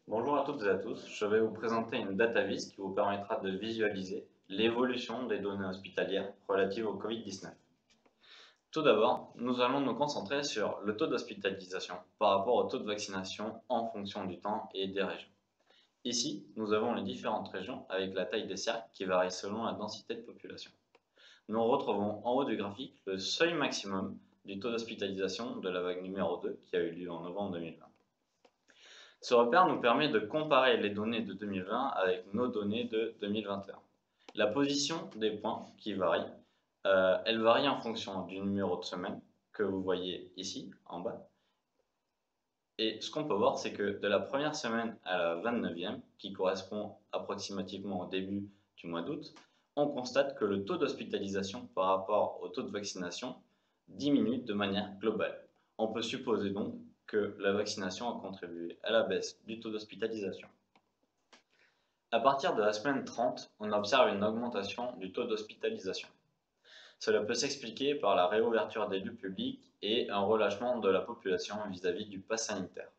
Bonjour à toutes et à tous, je vais vous présenter une data vis qui vous permettra de visualiser l'évolution des données hospitalières relatives au Covid-19. Tout d'abord, nous allons nous concentrer sur le taux d'hospitalisation par rapport au taux de vaccination en fonction du temps et des régions. Ici, nous avons les différentes régions avec la taille des cercles qui varie selon la densité de population. Nous retrouvons en haut du graphique le seuil maximum du taux d'hospitalisation de la vague numéro 2 qui a eu lieu en novembre 2020. Ce repère nous permet de comparer les données de 2020 avec nos données de 2021. La position des points qui varie, elle varie en fonction du numéro de semaine que vous voyez ici en bas. Et ce qu'on peut voir, c'est que de la première semaine à la 29e, qui correspond approximativement au début du mois d'août, on constate que le taux d'hospitalisation par rapport au taux de vaccination diminue de manière globale. On peut supposer donc que la vaccination a contribué à la baisse du taux d'hospitalisation. À partir de la semaine 30, on observe une augmentation du taux d'hospitalisation. Cela peut s'expliquer par la réouverture des lieux publics et un relâchement de la population vis-à-vis du pass sanitaire.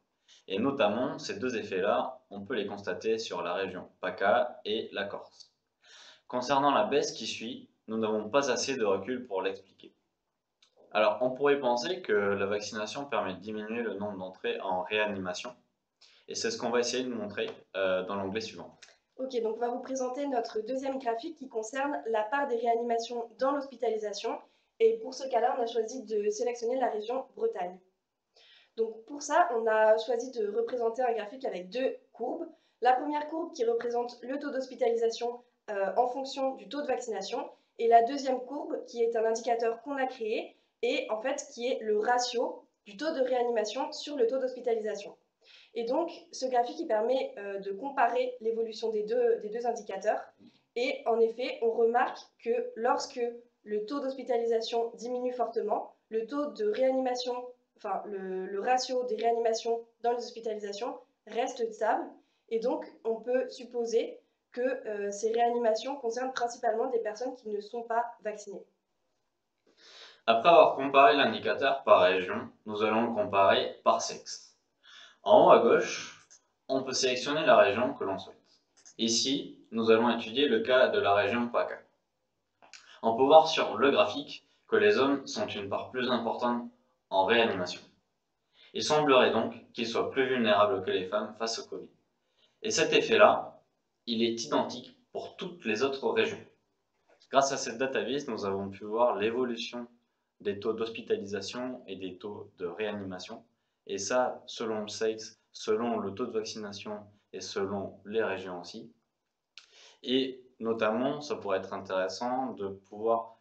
Et notamment, ces deux effets-là, on peut les constater sur la région PACA et la Corse. Concernant la baisse qui suit, nous n'avons pas assez de recul pour l'expliquer. Alors, on pourrait penser que la vaccination permet de diminuer le nombre d'entrées en réanimation, et c'est ce qu'on va essayer de montrer dans l'onglet suivant. Ok, donc on va vous présenter notre deuxième graphique qui concerne la part des réanimations dans l'hospitalisation. Et pour ce cas-là, on a choisi de sélectionner la région Bretagne. Donc pour ça, on a choisi de représenter un graphique avec deux courbes. La première courbe qui représente le taux d'hospitalisation en fonction du taux de vaccination, et la deuxième courbe qui est un indicateur qu'on a créé et en fait qui est le ratio du taux de réanimation sur le taux d'hospitalisation. Et donc, ce graphique il permet de comparer l'évolution des deux indicateurs. Et en effet, on remarque que lorsque le taux d'hospitalisation diminue fortement, le taux de réanimation, enfin le ratio des réanimations dans les hospitalisations reste stable. Et donc, on peut supposer que ces réanimations concernent principalement des personnes qui ne sont pas vaccinées. Après avoir comparé l'indicateur par région, nous allons le comparer par sexe. En haut à gauche, on peut sélectionner la région que l'on souhaite. Ici, nous allons étudier le cas de la région PACA. On peut voir sur le graphique que les hommes sont une part plus importante en réanimation. Il semblerait donc qu'ils soient plus vulnérables que les femmes face au Covid. Et cet effet-là, il est identique pour toutes les autres régions. Grâce à cette database, nous avons pu voir l'évolution des taux d'hospitalisation et des taux de réanimation. Et ça, selon le sexe, selon le taux de vaccination et selon les régions aussi. Et notamment, ça pourrait être intéressant de pouvoir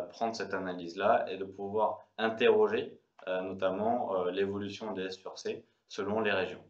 prendre cette analyse-là et de pouvoir interroger notamment l'évolution des S sur C selon les régions.